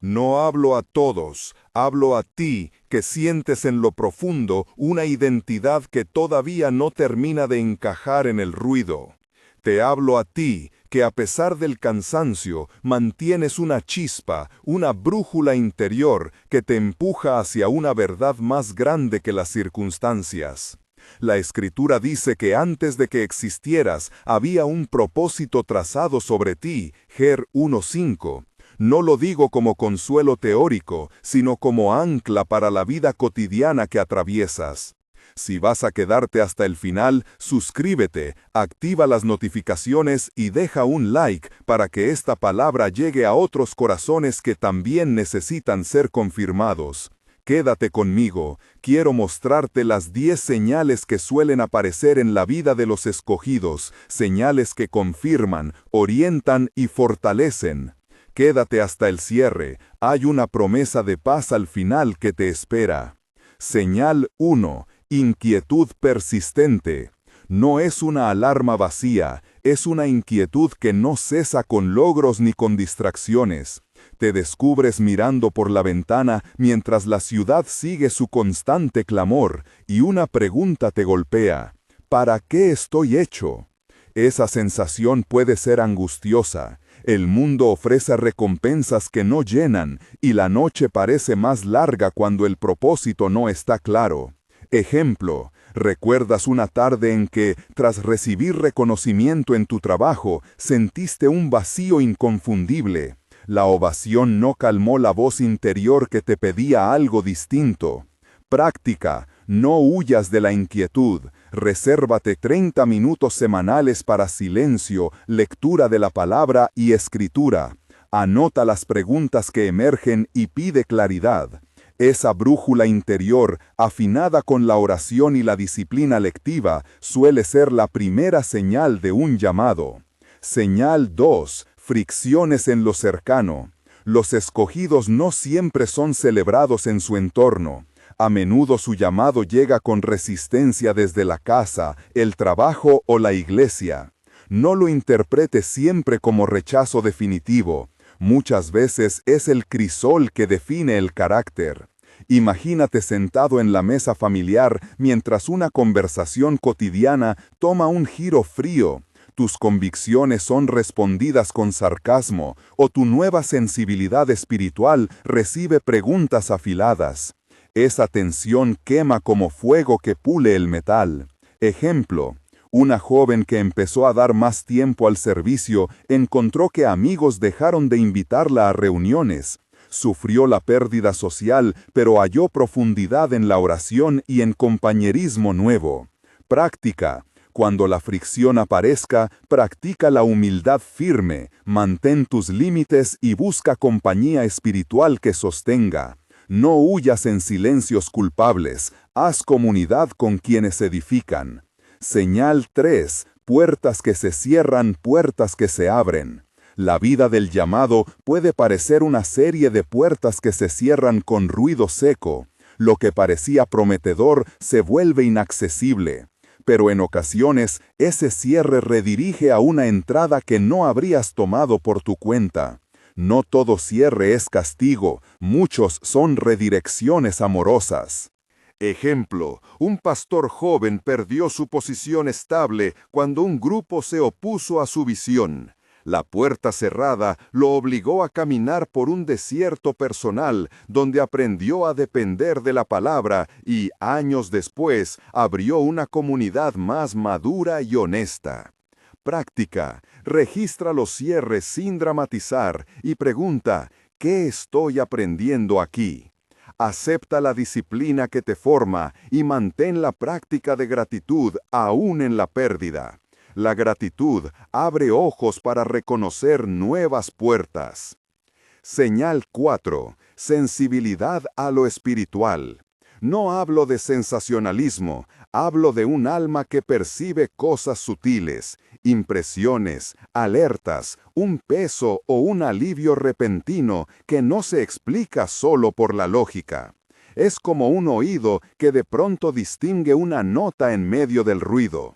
No hablo a todos, hablo a ti, que sientes en lo profundo una identidad que todavía no termina de encajar en el ruido. Te hablo a ti, que a pesar del cansancio, mantienes una chispa, una brújula interior que te empuja hacia una verdad más grande que las circunstancias. La Escritura dice que antes de que existieras había un propósito trazado sobre ti, Ger 1:5. No lo digo como consuelo teórico, sino como ancla para la vida cotidiana que atraviesas. Si vas a quedarte hasta el final, suscríbete, activa las notificaciones y deja un like para que esta palabra llegue a otros corazones que también necesitan ser confirmados. Quédate conmigo, quiero mostrarte las 10 señales que suelen aparecer en la vida de los escogidos, señales que confirman, orientan y fortalecen. Quédate hasta el cierre, hay una promesa de paz al final que te espera. Señal 1. Inquietud persistente. No es una alarma vacía, es una inquietud que no cesa con logros ni con distracciones. Te descubres mirando por la ventana mientras la ciudad sigue su constante clamor, y una pregunta te golpea: ¿para qué estoy hecho? Esa sensación puede ser angustiosa. El mundo ofrece recompensas que no llenan, y la noche parece más larga cuando el propósito no está claro. Ejemplo, ¿recuerdas una tarde en que, tras recibir reconocimiento en tu trabajo, sentiste un vacío inconfundible? La ovación no calmó la voz interior que te pedía algo distinto. Práctica, no huyas de la inquietud. Resérvate 30 minutos semanales para silencio, lectura de la palabra y escritura. Anota las preguntas que emergen y pide claridad. Esa brújula interior, afinada con la oración y la disciplina lectiva, suele ser la primera señal de un llamado. Señal 2. Fricciones en lo cercano. Los escogidos no siempre son celebrados en su entorno. A menudo su llamado llega con resistencia desde la casa, el trabajo o la iglesia. No lo interpretes siempre como rechazo definitivo. Muchas veces es el crisol que define el carácter. Imagínate sentado en la mesa familiar mientras una conversación cotidiana toma un giro frío. Tus convicciones son respondidas con sarcasmo, o tu nueva sensibilidad espiritual recibe preguntas afiladas. Esa tensión quema como fuego que pule el metal. Ejemplo: una joven que empezó a dar más tiempo al servicio encontró que amigos dejaron de invitarla a reuniones. Sufrió la pérdida social, pero halló profundidad en la oración y en compañerismo nuevo. Práctica. Cuando la fricción aparezca, practica la humildad firme, mantén tus límites y busca compañía espiritual que sostenga. No huyas en silencios culpables, haz comunidad con quienes edifican. Señal 3. Puertas que se cierran, puertas que se abren. La vida del llamado puede parecer una serie de puertas que se cierran con ruido seco. Lo que parecía prometedor se vuelve inaccesible. Pero en ocasiones, ese cierre redirige a una entrada que no habrías tomado por tu cuenta. No todo cierre es castigo, muchos son redirecciones amorosas. Ejemplo, un pastor joven perdió su posición estable cuando un grupo se opuso a su visión. La puerta cerrada lo obligó a caminar por un desierto personal donde aprendió a depender de la palabra y, años después, abrió una comunidad más madura y honesta. Práctica. Registra los cierres sin dramatizar y pregunta: ¿qué estoy aprendiendo aquí? Acepta la disciplina que te forma y mantén la práctica de gratitud aún en la pérdida. La gratitud abre ojos para reconocer nuevas puertas. Señal 4. Sensibilidad a lo espiritual. No hablo de sensacionalismo, hablo de un alma que percibe cosas sutiles, impresiones, alertas, un peso o un alivio repentino que no se explica solo por la lógica. Es como un oído que de pronto distingue una nota en medio del ruido.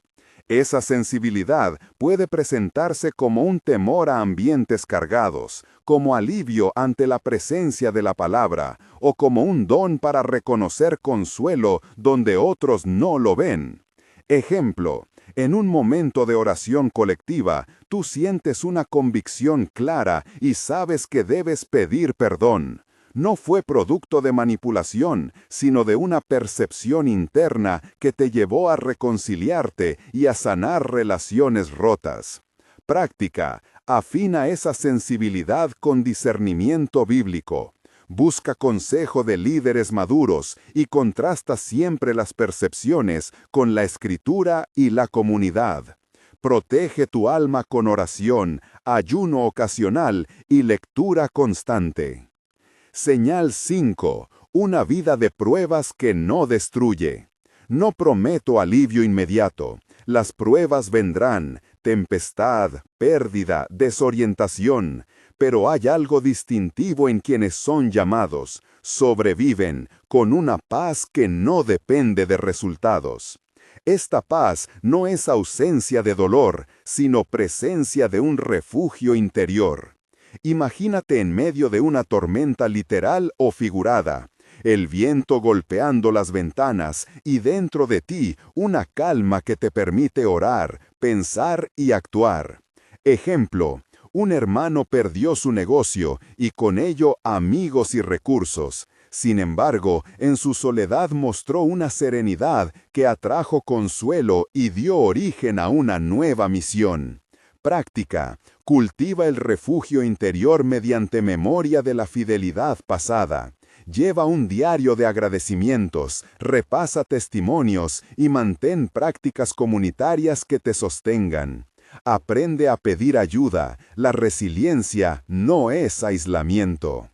Esa sensibilidad puede presentarse como un temor a ambientes cargados, como alivio ante la presencia de la palabra, o como un don para reconocer consuelo donde otros no lo ven. Ejemplo, en un momento de oración colectiva, tú sientes una convicción clara y sabes que debes pedir perdón. No fue producto de manipulación, sino de una percepción interna que te llevó a reconciliarte y a sanar relaciones rotas. Práctica, afina esa sensibilidad con discernimiento bíblico. Busca consejo de líderes maduros y contrasta siempre las percepciones con la escritura y la comunidad. Protege tu alma con oración, ayuno ocasional y lectura constante. Señal 5. Una vida de pruebas que no destruye. No prometo alivio inmediato. Las pruebas vendrán, tempestad, pérdida, desorientación. Pero hay algo distintivo en quienes son llamados. Sobreviven con una paz que no depende de resultados. Esta paz no es ausencia de dolor, sino presencia de un refugio interior. Imagínate en medio de una tormenta literal o figurada, el viento golpeando las ventanas y dentro de ti una calma que te permite orar, pensar y actuar. Ejemplo, un hermano perdió su negocio y con ello amigos y recursos. Sin embargo, en su soledad mostró una serenidad que atrajo consuelo y dio origen a una nueva misión. Práctica. Cultiva el refugio interior mediante memoria de la fidelidad pasada. Lleva un diario de agradecimientos, repasa testimonios y mantén prácticas comunitarias que te sostengan. Aprende a pedir ayuda. La resiliencia no es aislamiento.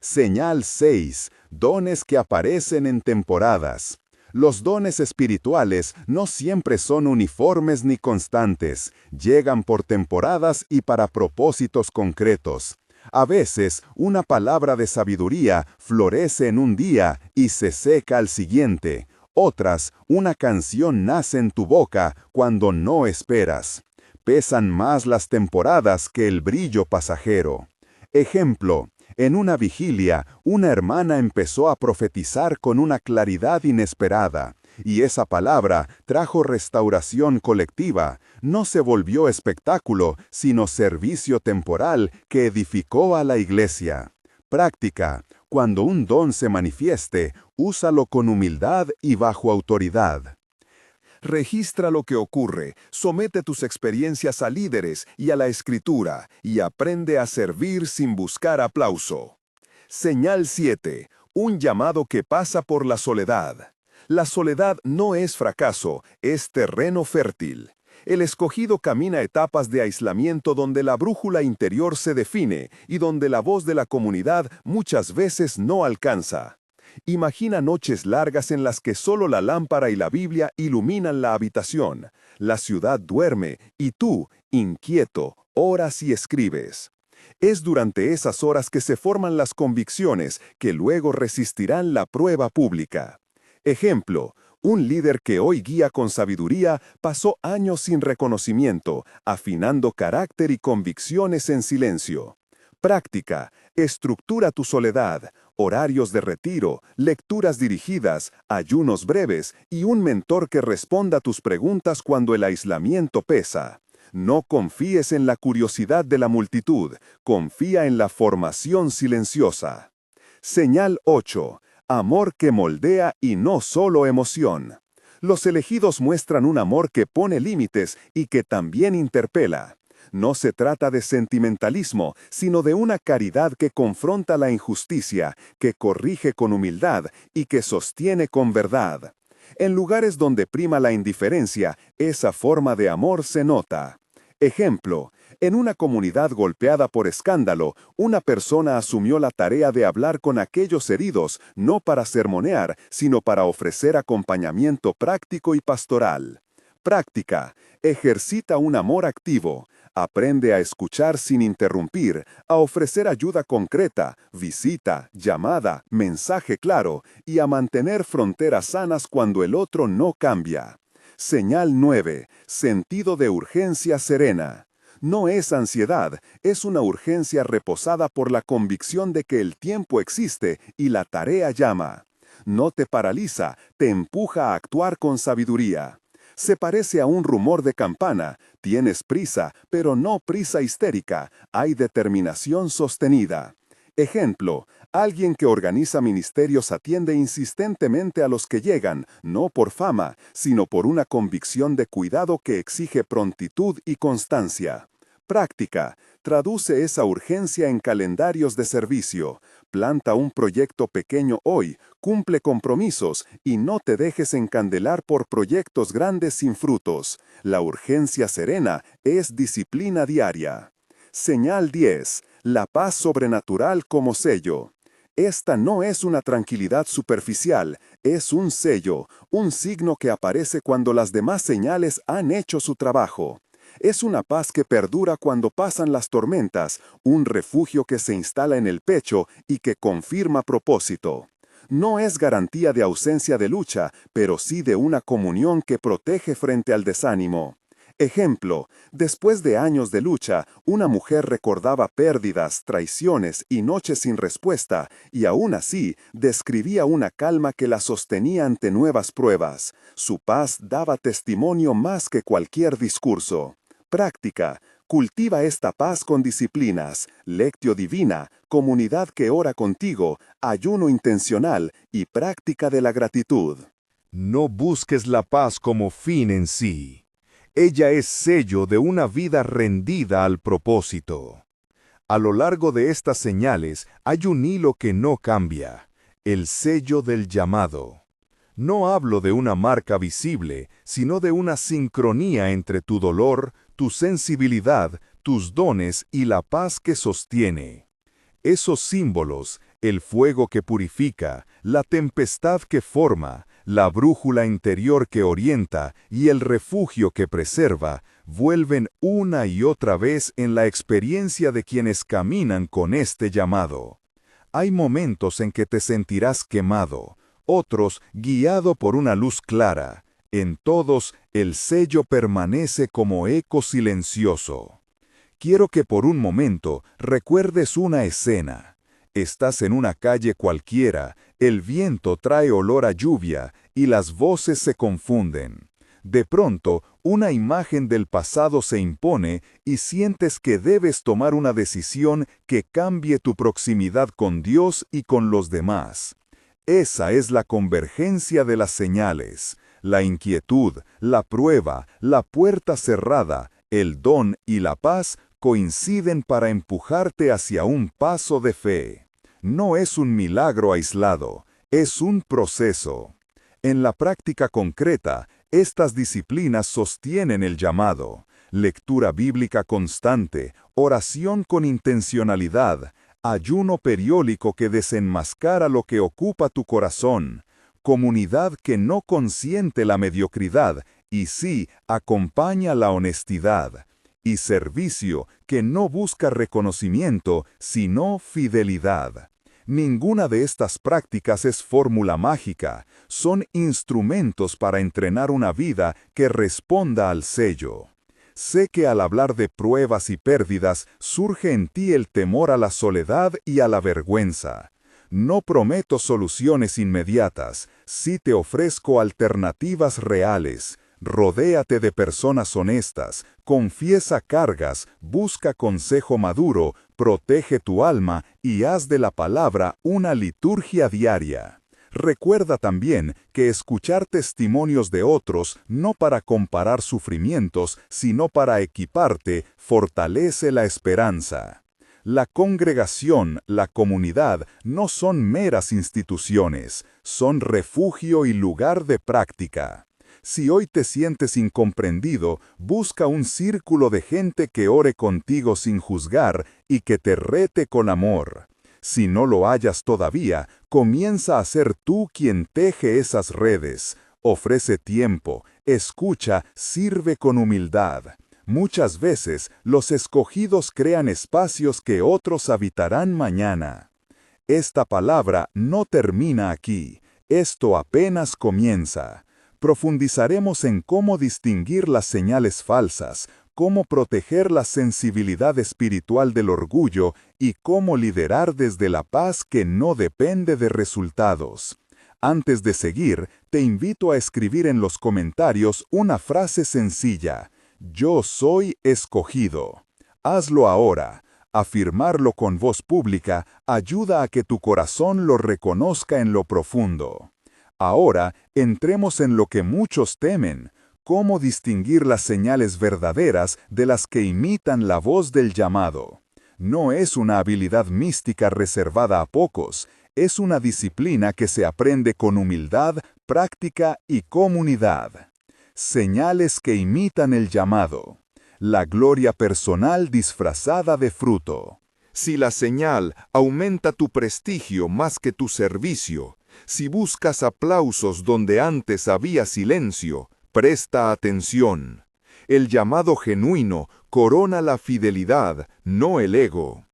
Señal 6. Dones que aparecen en temporadas. Los dones espirituales no siempre son uniformes ni constantes, llegan por temporadas y para propósitos concretos. A veces, una palabra de sabiduría florece en un día y se seca al siguiente. Otras, una canción nace en tu boca cuando no esperas. Pesan más las temporadas que el brillo pasajero. Ejemplo. En una vigilia, una hermana empezó a profetizar con una claridad inesperada, y esa palabra trajo restauración colectiva. No se volvió espectáculo, sino servicio temporal que edificó a la iglesia. Práctica. Cuando un don se manifieste, úsalo con humildad y bajo autoridad. Registra lo que ocurre, somete tus experiencias a líderes y a la escritura, y aprende a servir sin buscar aplauso. Señal 7. Un llamado que pasa por la soledad. La soledad no es fracaso, es terreno fértil. El escogido camina etapas de aislamiento donde la brújula interior se define y donde la voz de la comunidad muchas veces no alcanza. Imagina noches largas en las que solo la lámpara y la Biblia iluminan la habitación. La ciudad duerme y tú, inquieto, oras y escribes. Es durante esas horas que se forman las convicciones que luego resistirán la prueba pública. Ejemplo, un líder que hoy guía con sabiduría pasó años sin reconocimiento, afinando carácter y convicciones en silencio. Práctica. Estructura tu soledad, horarios de retiro, lecturas dirigidas, ayunos breves y un mentor que responda a tus preguntas cuando el aislamiento pesa. No confíes en la curiosidad de la multitud, confía en la formación silenciosa. Señal 8. Amor que moldea y no solo emoción. Los elegidos muestran un amor que pone límites y que también interpela. No se trata de sentimentalismo, sino de una caridad que confronta la injusticia, que corrige con humildad y que sostiene con verdad. En lugares donde prima la indiferencia, esa forma de amor se nota. Ejemplo, en una comunidad golpeada por escándalo, una persona asumió la tarea de hablar con aquellos heridos, no para sermonear, sino para ofrecer acompañamiento práctico y pastoral. Práctica. Ejercita un amor activo. Aprende a escuchar sin interrumpir, a ofrecer ayuda concreta, visita, llamada, mensaje claro y a mantener fronteras sanas cuando el otro no cambia. Señal 9. Sentido de urgencia serena. No es ansiedad, es una urgencia reposada por la convicción de que el tiempo existe y la tarea llama. No te paraliza, te empuja a actuar con sabiduría. Se parece a un rumor de campana. Tienes prisa, pero no prisa histérica. Hay determinación sostenida. Ejemplo, alguien que organiza ministerios atiende insistentemente a los que llegan, no por fama, sino por una convicción de cuidado que exige prontitud y constancia. Práctica. Traduce esa urgencia en calendarios de servicio. Planta un proyecto pequeño hoy, cumple compromisos y no te dejes encandelar por proyectos grandes sin frutos. La urgencia serena es disciplina diaria. Señal 10. La paz sobrenatural como sello. Esta no es una tranquilidad superficial, es un sello, un signo que aparece cuando las demás señales han hecho su trabajo. Es una paz que perdura cuando pasan las tormentas, un refugio que se instala en el pecho y que confirma propósito. No es garantía de ausencia de lucha, pero sí de una comunión que protege frente al desánimo. Ejemplo, después de años de lucha, una mujer recordaba pérdidas, traiciones y noches sin respuesta, y aún así describía una calma que la sostenía ante nuevas pruebas. Su paz daba testimonio más que cualquier discurso. Práctica. Cultiva esta paz con disciplinas, lectio divina, comunidad que ora contigo, ayuno intencional y práctica de la gratitud. No busques la paz como fin en sí. Ella es sello de una vida rendida al propósito. A lo largo de estas señales hay un hilo que no cambia, el sello del llamado. No hablo de una marca visible, sino de una sincronía entre tu dolor, tu sensibilidad, tus dones y la paz que sostiene. Esos símbolos, el fuego que purifica, la tempestad que forma, la brújula interior que orienta y el refugio que preserva, vuelven una y otra vez en la experiencia de quienes caminan con este llamado. Hay momentos en que te sentirás quemado, otros guiado por una luz clara. En todos, el sello permanece como eco silencioso. Quiero que por un momento recuerdes una escena. Estás en una calle cualquiera, el viento trae olor a lluvia y las voces se confunden. De pronto, una imagen del pasado se impone y sientes que debes tomar una decisión que cambie tu proximidad con Dios y con los demás. Esa es la convergencia de las señales, la inquietud, la prueba, la puerta cerrada, el don y la paz coinciden para empujarte hacia un paso de fe. No es un milagro aislado, es un proceso. En la práctica concreta, estas disciplinas sostienen el llamado, lectura bíblica constante, oración con intencionalidad, ayuno periódico que desenmascara lo que ocupa tu corazón, comunidad que no consiente la mediocridad y sí acompaña la honestidad, y servicio que no busca reconocimiento, sino fidelidad. Ninguna de estas prácticas es fórmula mágica, son instrumentos para entrenar una vida que responda al sello. Sé que al hablar de pruebas y pérdidas surge en ti el temor a la soledad y a la vergüenza. No prometo soluciones inmediatas, sí te ofrezco alternativas reales. Rodéate de personas honestas, confiesa cargas, busca consejo maduro, protege tu alma y haz de la palabra una liturgia diaria. Recuerda también que escuchar testimonios de otros no para comparar sufrimientos, sino para equiparte, fortalece la esperanza. La congregación, la comunidad, no son meras instituciones, son refugio y lugar de práctica. Si hoy te sientes incomprendido, busca un círculo de gente que ore contigo sin juzgar y que te rete con amor. Si no lo hallas todavía, comienza a ser tú quien teje esas redes. Ofrece tiempo, escucha, sirve con humildad. Muchas veces, los escogidos crean espacios que otros habitarán mañana. Esta palabra no termina aquí. Esto apenas comienza. Profundizaremos en cómo distinguir las señales falsas, cómo proteger la sensibilidad espiritual del orgullo y cómo liderar desde la paz que no depende de resultados. Antes de seguir, te invito a escribir en los comentarios una frase sencilla: yo soy escogido. Hazlo ahora. Afirmarlo con voz pública ayuda a que tu corazón lo reconozca en lo profundo. Ahora, entremos en lo que muchos temen: cómo distinguir las señales verdaderas de las que imitan la voz del llamado. No es una habilidad mística reservada a pocos, es una disciplina que se aprende con humildad, práctica y comunidad. Señales que imitan el llamado. La gloria personal disfrazada de fruto. Si la señal aumenta tu prestigio más que tu servicio, si buscas aplausos donde antes había silencio, presta atención. El llamado genuino corona la fidelidad, no el ego.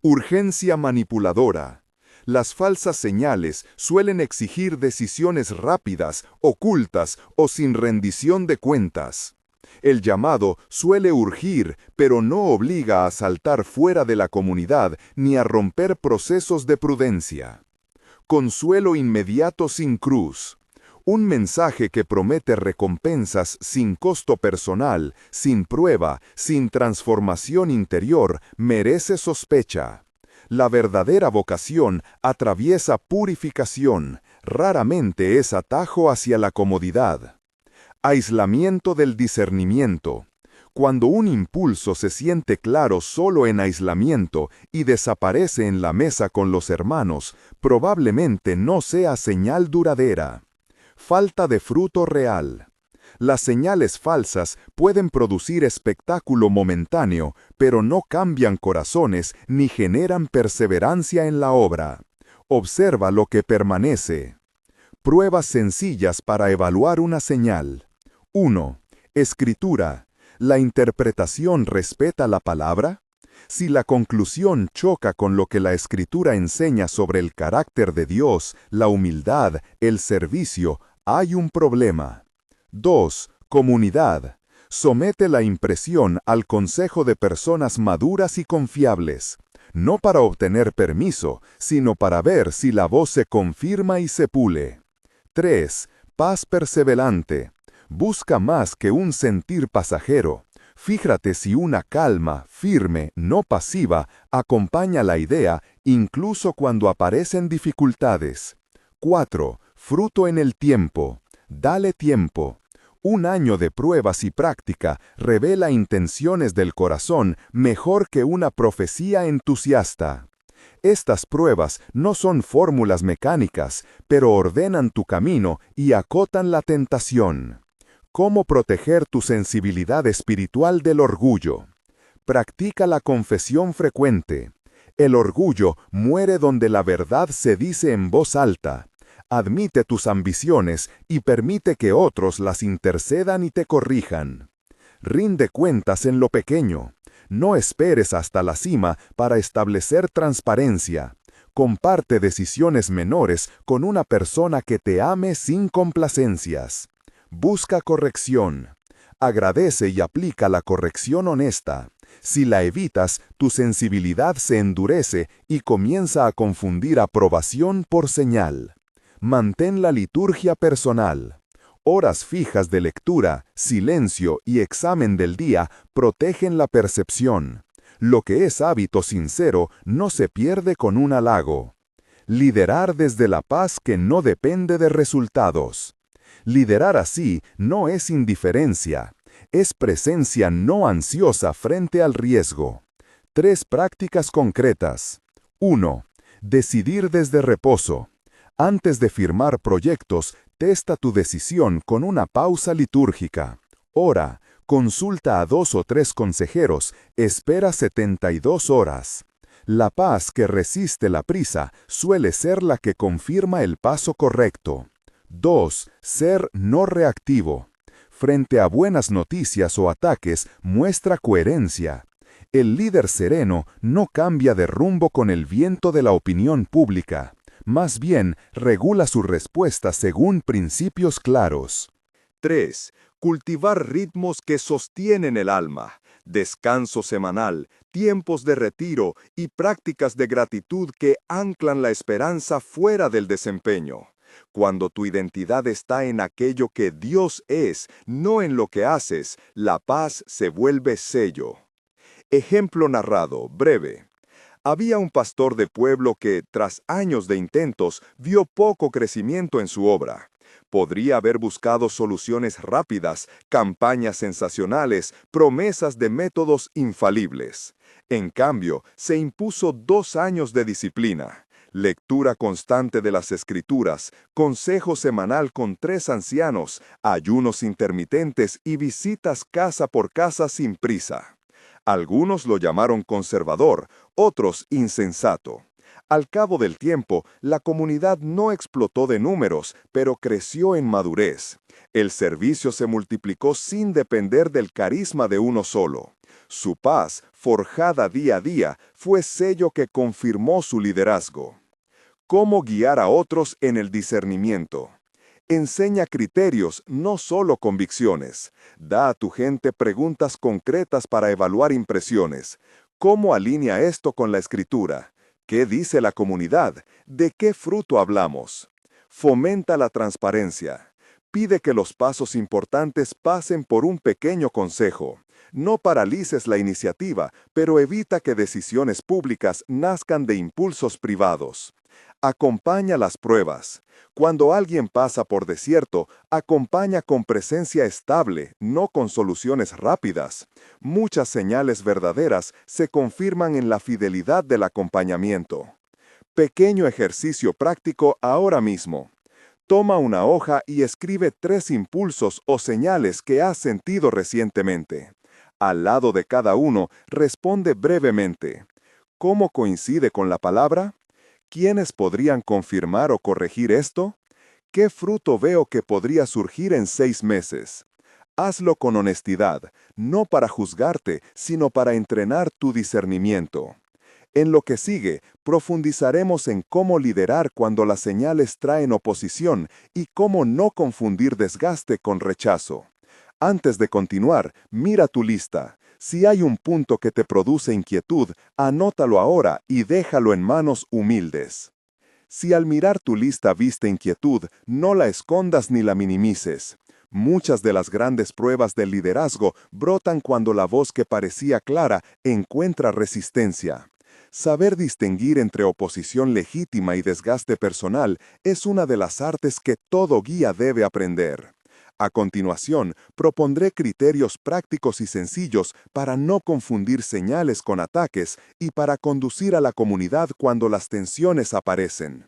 Urgencia manipuladora. Las falsas señales suelen exigir decisiones rápidas, ocultas o sin rendición de cuentas. El llamado suele urgir, pero no obliga a saltar fuera de la comunidad ni a romper procesos de prudencia. Consuelo inmediato sin cruz. Un mensaje que promete recompensas sin costo personal, sin prueba, sin transformación interior, merece sospecha. La verdadera vocación atraviesa purificación, raramente es atajo hacia la comodidad. Aislamiento del discernimiento. Cuando un impulso se siente claro solo en aislamiento y desaparece en la mesa con los hermanos, probablemente no sea señal duradera. Falta de fruto real. Las señales falsas pueden producir espectáculo momentáneo, pero no cambian corazones ni generan perseverancia en la obra. Observa lo que permanece. Pruebas sencillas para evaluar una señal. 1. Escritura. ¿La interpretación respeta la palabra? Si la conclusión choca con lo que la Escritura enseña sobre el carácter de Dios, la humildad, el servicio, hay un problema. 2. Comunidad. Somete la impresión al consejo de personas maduras y confiables, no para obtener permiso, sino para ver si la voz se confirma y se pule. 3. Paz perseverante. Busca más que un sentir pasajero. Fíjate si una calma, firme, no pasiva, acompaña la idea incluso cuando aparecen dificultades. 4. Fruto en el tiempo. Dale tiempo. Un año de pruebas y práctica revela intenciones del corazón mejor que una profecía entusiasta. Estas pruebas no son fórmulas mecánicas, pero ordenan tu camino y acotan la tentación. ¿Cómo proteger tu sensibilidad espiritual del orgullo? Practica la confesión frecuente. El orgullo muere donde la verdad se dice en voz alta. Admite tus ambiciones y permite que otros las intercedan y te corrijan. Rinde cuentas en lo pequeño. No esperes hasta la cima para establecer transparencia. Comparte decisiones menores con una persona que te ame sin complacencias. Busca corrección. Agradece y aplica la corrección honesta. Si la evitas, tu sensibilidad se endurece y comienza a confundir aprobación por señal. Mantén la liturgia personal. Horas fijas de lectura, silencio y examen del día protegen la percepción. Lo que es hábito sincero no se pierde con un halago. Liderar desde la paz que no depende de resultados. Liderar así no es indiferencia, es presencia no ansiosa frente al riesgo. 3 prácticas concretas. 1. Decidir desde reposo. Antes de firmar proyectos, testa tu decisión con una pausa litúrgica. Ora, consulta a 2 o 3 consejeros, espera 72 horas. La paz que resiste la prisa suele ser la que confirma el paso correcto. 2. Ser no reactivo. Frente a buenas noticias o ataques, muestra coherencia. El líder sereno no cambia de rumbo con el viento de la opinión pública. Más bien, regula su respuesta según principios claros. 3. Cultivar ritmos que sostienen el alma, descanso semanal, tiempos de retiro y prácticas de gratitud que anclan la esperanza fuera del desempeño. Cuando tu identidad está en aquello que Dios es, no en lo que haces, la paz se vuelve sello. Ejemplo narrado, breve. Había un pastor de pueblo que, tras años de intentos, vio poco crecimiento en su obra. Podría haber buscado soluciones rápidas, campañas sensacionales, promesas de métodos infalibles. En cambio, se impuso 2 años de disciplina, lectura constante de las Escrituras, consejo semanal con 3 ancianos, ayunos intermitentes y visitas casa por casa sin prisa. Algunos lo llamaron conservador, otros insensato. Al cabo del tiempo, la comunidad no explotó de números, pero creció en madurez. El servicio se multiplicó sin depender del carisma de uno solo. Su paz, forjada día a día, fue sello que confirmó su liderazgo. ¿Cómo guiar a otros en el discernimiento? Enseña criterios, no solo convicciones. Da a tu gente preguntas concretas para evaluar impresiones. ¿Cómo alinea esto con la Escritura? ¿Qué dice la comunidad? ¿De qué fruto hablamos? Fomenta la transparencia. Pide que los pasos importantes pasen por un pequeño consejo. No paralices la iniciativa, pero evita que decisiones públicas nazcan de impulsos privados. Acompaña las pruebas. Cuando alguien pasa por desierto, acompaña con presencia estable, no con soluciones rápidas. Muchas señales verdaderas se confirman en la fidelidad del acompañamiento. Pequeño ejercicio práctico ahora mismo. Toma una hoja y escribe 3 impulsos o señales que has sentido recientemente. Al lado de cada uno, responde brevemente. ¿Cómo coincide con la palabra? ¿Quiénes podrían confirmar o corregir esto? ¿Qué fruto veo que podría surgir en 6 meses? Hazlo con honestidad, no para juzgarte, sino para entrenar tu discernimiento. En lo que sigue, profundizaremos en cómo liderar cuando las señales traen oposición y cómo no confundir desgaste con rechazo. Antes de continuar, mira tu lista. Si hay un punto que te produce inquietud, anótalo ahora y déjalo en manos humildes. Si al mirar tu lista viste inquietud, no la escondas ni la minimices. Muchas de las grandes pruebas del liderazgo brotan cuando la voz que parecía clara encuentra resistencia. Saber distinguir entre oposición legítima y desgaste personal es una de las artes que todo guía debe aprender. A continuación, propondré criterios prácticos y sencillos para no confundir señales con ataques y para conducir a la comunidad cuando las tensiones aparecen.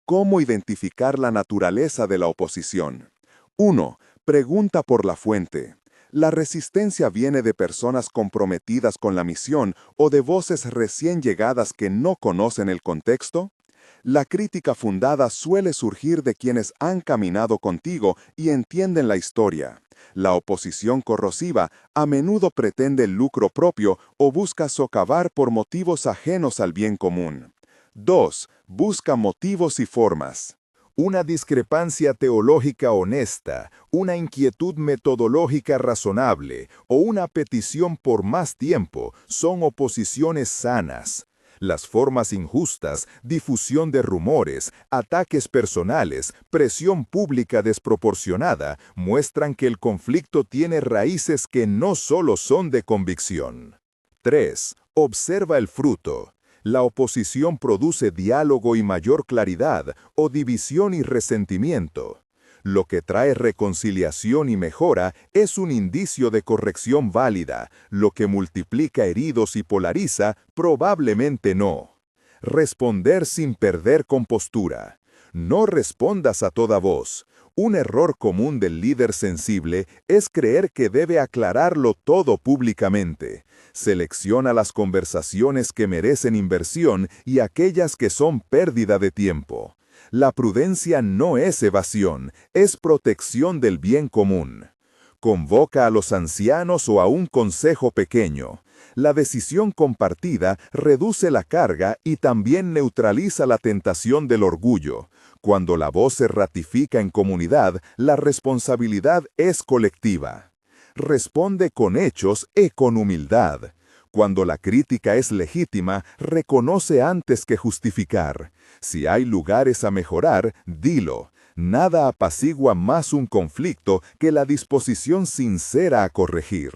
¿Cómo identificar la naturaleza de la oposición? 1. Pregunta por la fuente. ¿La resistencia viene de personas comprometidas con la misión o de voces recién llegadas que no conocen el contexto? La crítica fundada suele surgir de quienes han caminado contigo y entienden la historia. La oposición corrosiva a menudo pretende el lucro propio o busca socavar por motivos ajenos al bien común. 2. Busca motivos y formas. Una discrepancia teológica honesta, una inquietud metodológica razonable o una petición por más tiempo son oposiciones sanas. Las formas injustas, difusión de rumores, ataques personales, presión pública desproporcionada, muestran que el conflicto tiene raíces que no solo son de convicción. 3. Observa el fruto. La oposición produce diálogo y mayor claridad, o división y resentimiento. Lo que trae reconciliación y mejora es un indicio de corrección válida. Lo que multiplica heridos y polariza, probablemente no. Responder sin perder compostura. No respondas a toda voz. Un error común del líder sensible es creer que debe aclararlo todo públicamente. Selecciona las conversaciones que merecen inversión y aquellas que son pérdida de tiempo. La prudencia no es evasión, es protección del bien común. Convoca a los ancianos o a un consejo pequeño. La decisión compartida reduce la carga y también neutraliza la tentación del orgullo. Cuando la voz se ratifica en comunidad, la responsabilidad es colectiva. Responde con hechos y con humildad. Cuando la crítica es legítima, reconoce antes que justificar. Si hay lugares a mejorar, dilo. Nada apacigua más un conflicto que la disposición sincera a corregir.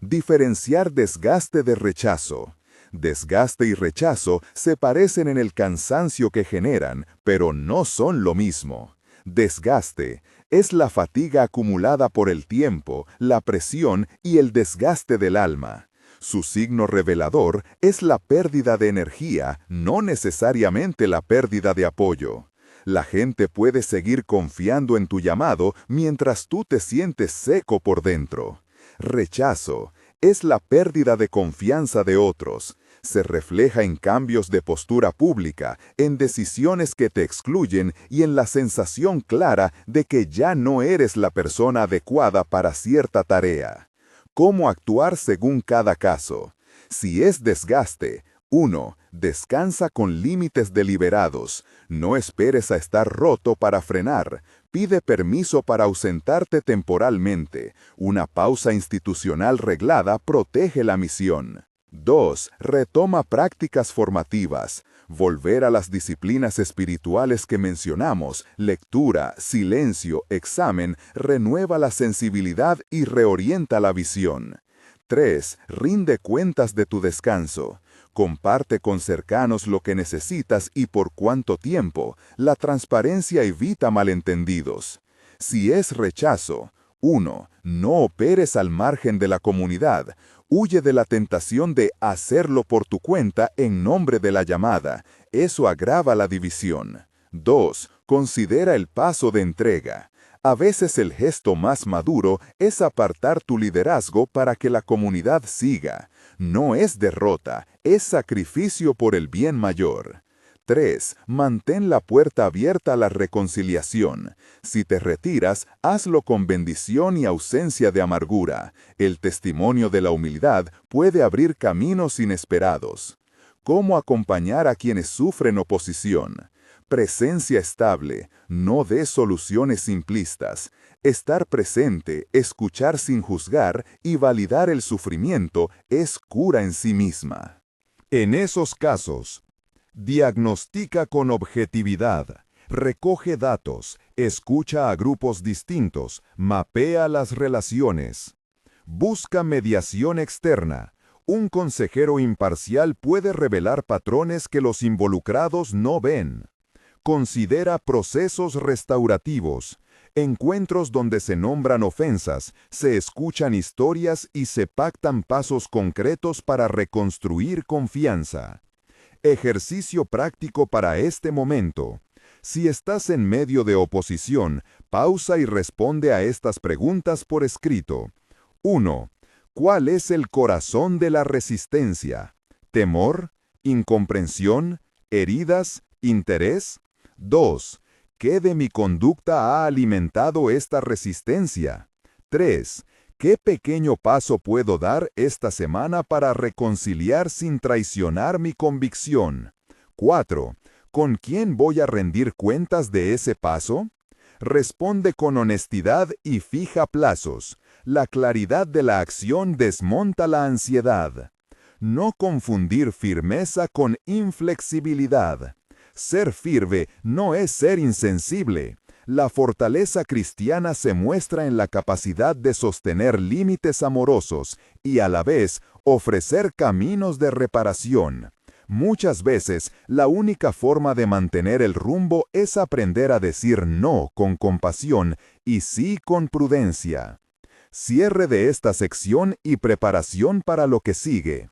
Diferenciar desgaste de rechazo. Desgaste y rechazo se parecen en el cansancio que generan, pero no son lo mismo. Desgaste es la fatiga acumulada por el tiempo, la presión y el desgaste del alma. Su signo revelador es la pérdida de energía, no necesariamente la pérdida de apoyo. La gente puede seguir confiando en tu llamado mientras tú te sientes seco por dentro. Rechazo es la pérdida de confianza de otros. Se refleja en cambios de postura pública, en decisiones que te excluyen y en la sensación clara de que ya no eres la persona adecuada para cierta tarea. ¿Cómo actuar según cada caso? Si es desgaste, 1. Descansa con límites deliberados. No esperes a estar roto para frenar. Pide permiso para ausentarte temporalmente. Una pausa institucional reglada protege la misión. 2. Retoma prácticas formativas. Volver a las disciplinas espirituales que mencionamos, lectura, silencio, examen, renueva la sensibilidad y reorienta la visión. 3. Rinde cuentas de tu descanso. Comparte con cercanos lo que necesitas y por cuánto tiempo. La transparencia evita malentendidos. Si es rechazo, 1. No operes al margen de la comunidad. Huye de la tentación de hacerlo por tu cuenta en nombre de la llamada. Eso agrava la división. 2. Considera el paso de entrega. A veces el gesto más maduro es apartar tu liderazgo para que la comunidad siga. No es derrota, es sacrificio por el bien mayor. 3. Mantén la puerta abierta a la reconciliación. Si te retiras, hazlo con bendición y ausencia de amargura. El testimonio de la humildad puede abrir caminos inesperados. ¿Cómo acompañar a quienes sufren oposición? Presencia estable, no des soluciones simplistas. Estar presente, escuchar sin juzgar y validar el sufrimiento es cura en sí misma. En esos casos, diagnostica con objetividad, recoge datos, escucha a grupos distintos, mapea las relaciones. Busca mediación externa. Un consejero imparcial puede revelar patrones que los involucrados no ven. Considera procesos restaurativos, encuentros donde se nombran ofensas, se escuchan historias y se pactan pasos concretos para reconstruir confianza. Ejercicio práctico para este momento. Si estás en medio de oposición, pausa y responde a estas preguntas por escrito. 1. ¿Cuál es el corazón de la resistencia? ¿Temor? ¿Incomprensión? ¿Heridas? ¿Interés? 2. ¿Qué de mi conducta ha alimentado esta resistencia? 3. ¿Qué pequeño paso puedo dar esta semana para reconciliar sin traicionar mi convicción? 4. ¿Con quién voy a rendir cuentas de ese paso? Responde con honestidad y fija plazos. La claridad de la acción desmonta la ansiedad. No confundir firmeza con inflexibilidad. Ser firme no es ser insensible. La fortaleza cristiana se muestra en la capacidad de sostener límites amorosos y a la vez ofrecer caminos de reparación. Muchas veces, la única forma de mantener el rumbo es aprender a decir no con compasión y sí con prudencia. Cierre de esta sección y preparación para lo que sigue.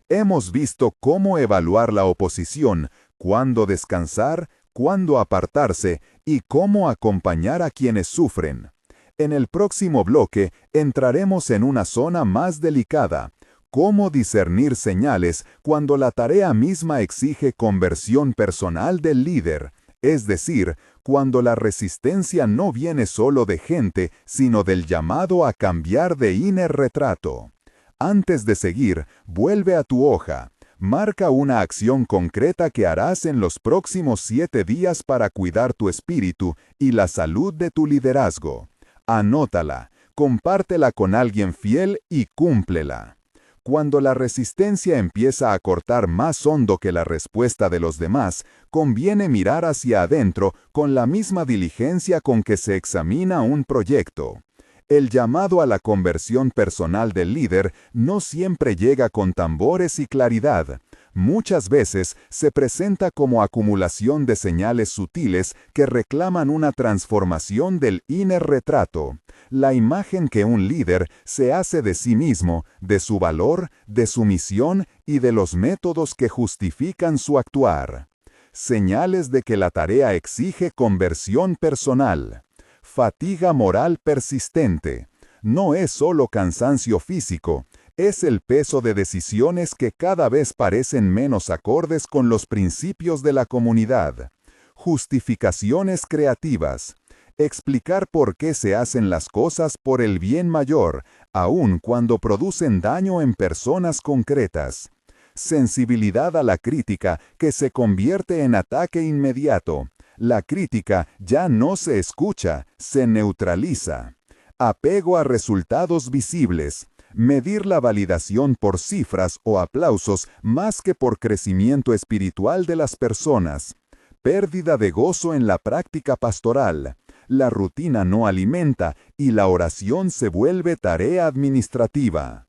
Hemos visto cómo evaluar la oposición, cuándo descansar, cuándo apartarse y cómo acompañar a quienes sufren. En el próximo bloque entraremos en una zona más delicada: cómo discernir señales cuando la tarea misma exige conversión personal del líder. Es decir, cuando la resistencia no viene solo de gente, sino del llamado a cambiar de inner retrato. Antes de seguir, vuelve a tu hoja. Marca una acción concreta que harás en los próximos 7 días para cuidar tu espíritu y la salud de tu liderazgo. Anótala, compártela con alguien fiel y cúmplela. Cuando la resistencia empieza a cortar más hondo que la respuesta de los demás, conviene mirar hacia adentro con la misma diligencia con que se examina un proyecto. El llamado a la conversión personal del líder no siempre llega con tambores y claridad. Muchas veces se presenta como acumulación de señales sutiles que reclaman una transformación del inner retrato, la imagen que un líder se hace de sí mismo, de su valor, de su misión y de los métodos que justifican su actuar. Señales de que la tarea exige conversión personal. Fatiga moral persistente. No es solo cansancio físico, es el peso de decisiones que cada vez parecen menos acordes con los principios de la comunidad. Justificaciones creativas. Explicar por qué se hacen las cosas por el bien mayor, aun cuando producen daño en personas concretas. Sensibilidad a la crítica que se convierte en ataque inmediato. La crítica ya no se escucha, se neutraliza. Apego a resultados visibles. Medir la validación por cifras o aplausos más que por crecimiento espiritual de las personas. Pérdida de gozo en la práctica pastoral. La rutina no alimenta y la oración se vuelve tarea administrativa.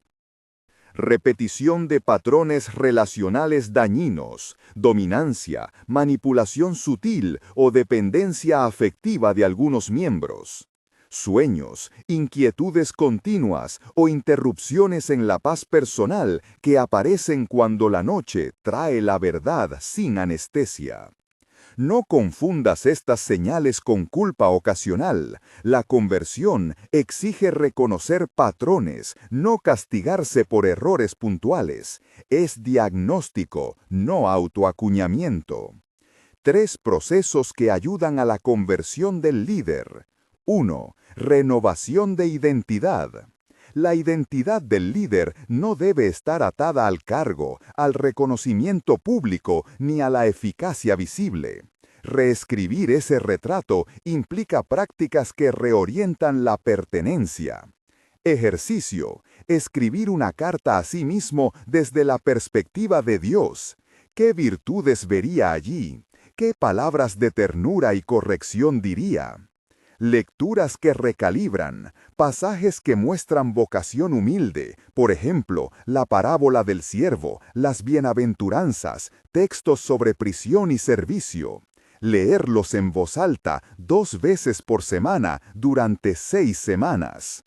Repetición de patrones relacionales dañinos, dominancia, manipulación sutil o dependencia afectiva de algunos miembros. Sueños, inquietudes continuas o interrupciones en la paz personal que aparecen cuando la noche trae la verdad sin anestesia. No confundas estas señales con culpa ocasional. La conversión exige reconocer patrones, no castigarse por errores puntuales. Es diagnóstico, no autoacuñamiento. 3 procesos que ayudan a la conversión del líder. 1. Renovación de identidad. La identidad del líder no debe estar atada al cargo, al reconocimiento público ni a la eficacia visible. Reescribir ese retrato implica prácticas que reorientan la pertenencia. Ejercicio: escribir una carta a sí mismo desde la perspectiva de Dios. ¿Qué virtudes vería allí? ¿Qué palabras de ternura y corrección diría? Lecturas que recalibran, pasajes que muestran vocación humilde, por ejemplo, la parábola del siervo, las bienaventuranzas, textos sobre prisión y servicio. Leerlos en voz alta 2 veces por semana durante 6 semanas.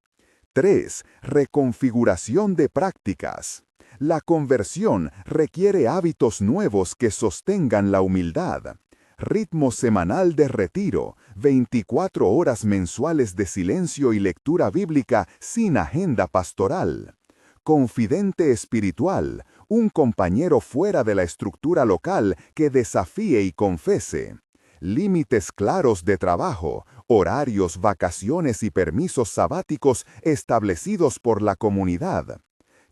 3. Reconfiguración de prácticas. La conversión requiere hábitos nuevos que sostengan la humildad. Ritmo semanal de retiro, 24 horas mensuales de silencio y lectura bíblica sin agenda pastoral. Confidente espiritual, un compañero fuera de la estructura local que desafíe y confese. Límites claros de trabajo, horarios, vacaciones y permisos sabáticos establecidos por la comunidad.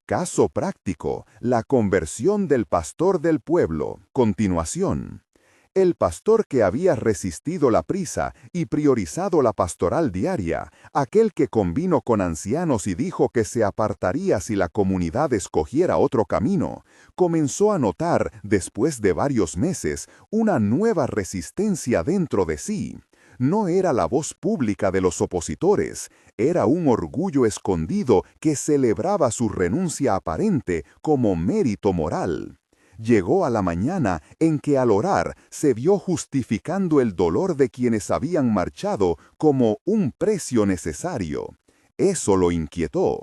Caso práctico: la conversión del pastor del pueblo. Continuación. El pastor que había resistido la prisa y priorizado la pastoral diaria, aquel que convino con ancianos y dijo que se apartaría si la comunidad escogiera otro camino, comenzó a notar, después de varios meses, una nueva resistencia dentro de sí. No era la voz pública de los opositores, era un orgullo escondido que celebraba su renuncia aparente como mérito moral. Llegó a la mañana en que al orar se vio justificando el dolor de quienes habían marchado como un precio necesario. Eso lo inquietó.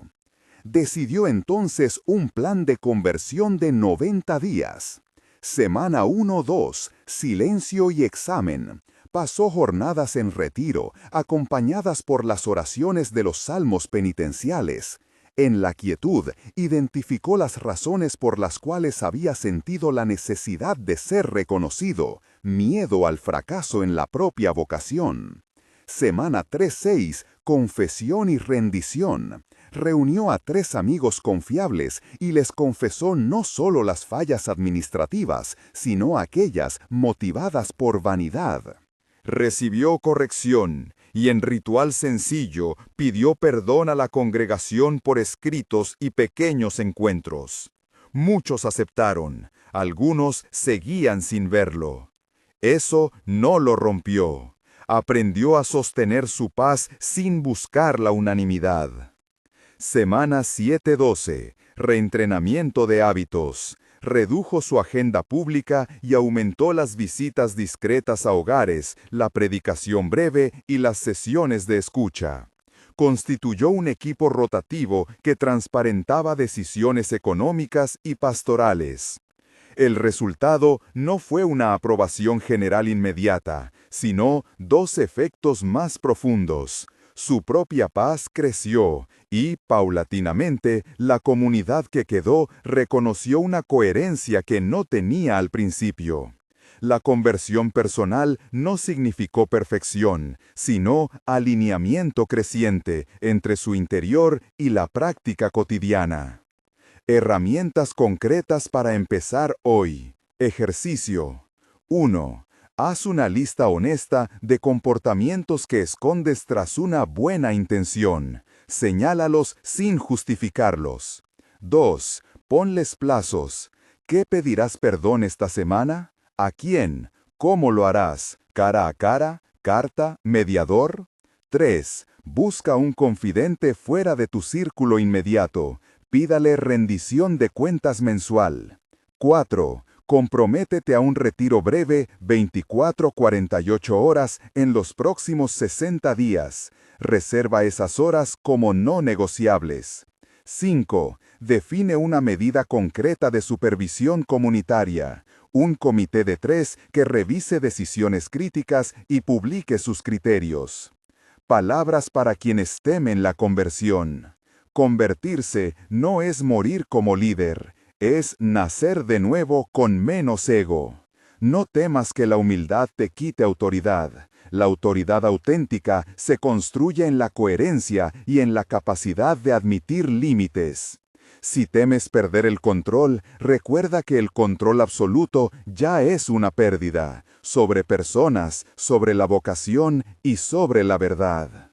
Decidió entonces un plan de conversión de 90 días. Semana 1-2, silencio y examen. Pasó jornadas en retiro, acompañadas por las oraciones de los salmos penitenciales. En la quietud, identificó las razones por las cuales había sentido la necesidad de ser reconocido, miedo al fracaso en la propia vocación. Semana 3:6, confesión y rendición. Reunió a 3 amigos confiables y les confesó no solo las fallas administrativas, sino aquellas motivadas por vanidad. Recibió corrección y en ritual sencillo pidió perdón a la congregación por escritos y pequeños encuentros. Muchos aceptaron, algunos seguían sin verlo. Eso no lo rompió. Aprendió a sostener su paz sin buscar la unanimidad. Semana 7:12. Reentrenamiento de hábitos. Redujo su agenda pública y aumentó las visitas discretas a hogares, la predicación breve y las sesiones de escucha. Constituyó un equipo rotativo que transparentaba decisiones económicas y pastorales. El resultado no fue una aprobación general inmediata, sino 2 efectos más profundos. Su propia paz creció y, paulatinamente, la comunidad que quedó reconoció una coherencia que no tenía al principio. La conversión personal no significó perfección, sino alineamiento creciente entre su interior y la práctica cotidiana. Herramientas concretas para empezar hoy. Ejercicio. 1. Haz una lista honesta de comportamientos que escondes tras una buena intención. Señálalos sin justificarlos. 2. Ponles plazos. ¿Qué pedirás perdón esta semana? ¿A quién? ¿Cómo lo harás? ¿Cara a cara? ¿Carta? ¿Mediador? 3. Busca un confidente fuera de tu círculo inmediato. Pídale rendición de cuentas mensual. 4. Comprométete a un retiro breve 24-48 horas en los próximos 60 días. Reserva esas horas como no negociables. 5. Define una medida concreta de supervisión comunitaria. Un comité de 3 que revise decisiones críticas y publique sus criterios. Palabras para quienes temen la conversión. Convertirse no es morir como líder. Es nacer de nuevo con menos ego. No temas que la humildad te quite autoridad. La autoridad auténtica se construye en la coherencia y en la capacidad de admitir límites. Si temes perder el control, recuerda que el control absoluto ya es una pérdida, sobre personas, sobre la vocación y sobre la verdad.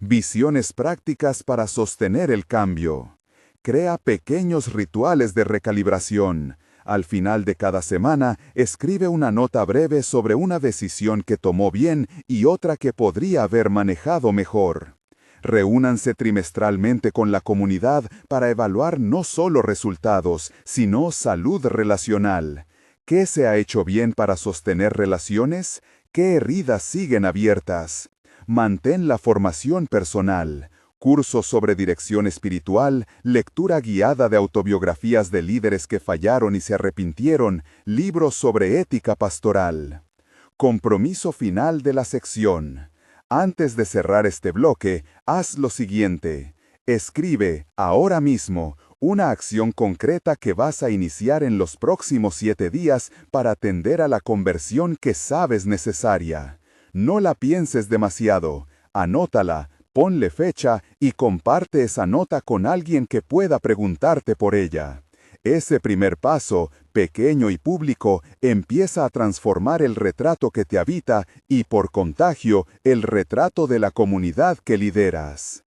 Visiones prácticas para sostener el cambio. Crea pequeños rituales de recalibración. Al final de cada semana, escribe una nota breve sobre una decisión que tomó bien y otra que podría haber manejado mejor. Reúnanse trimestralmente con la comunidad para evaluar no solo resultados, sino salud relacional. ¿Qué se ha hecho bien para sostener relaciones? ¿Qué heridas siguen abiertas? Mantén la formación personal. Cursos sobre dirección espiritual, lectura guiada de autobiografías de líderes que fallaron y se arrepintieron, libros sobre ética pastoral. Compromiso final de la sección. Antes de cerrar este bloque, haz lo siguiente. Escribe, ahora mismo, una acción concreta que vas a iniciar en los próximos 7 días para atender a la conversión que sabes necesaria. No la pienses demasiado. Anótala. Ponle fecha y comparte esa nota con alguien que pueda preguntarte por ella. Ese primer paso, pequeño y público, empieza a transformar el retrato que te habita y, por contagio, el retrato de la comunidad que lideras.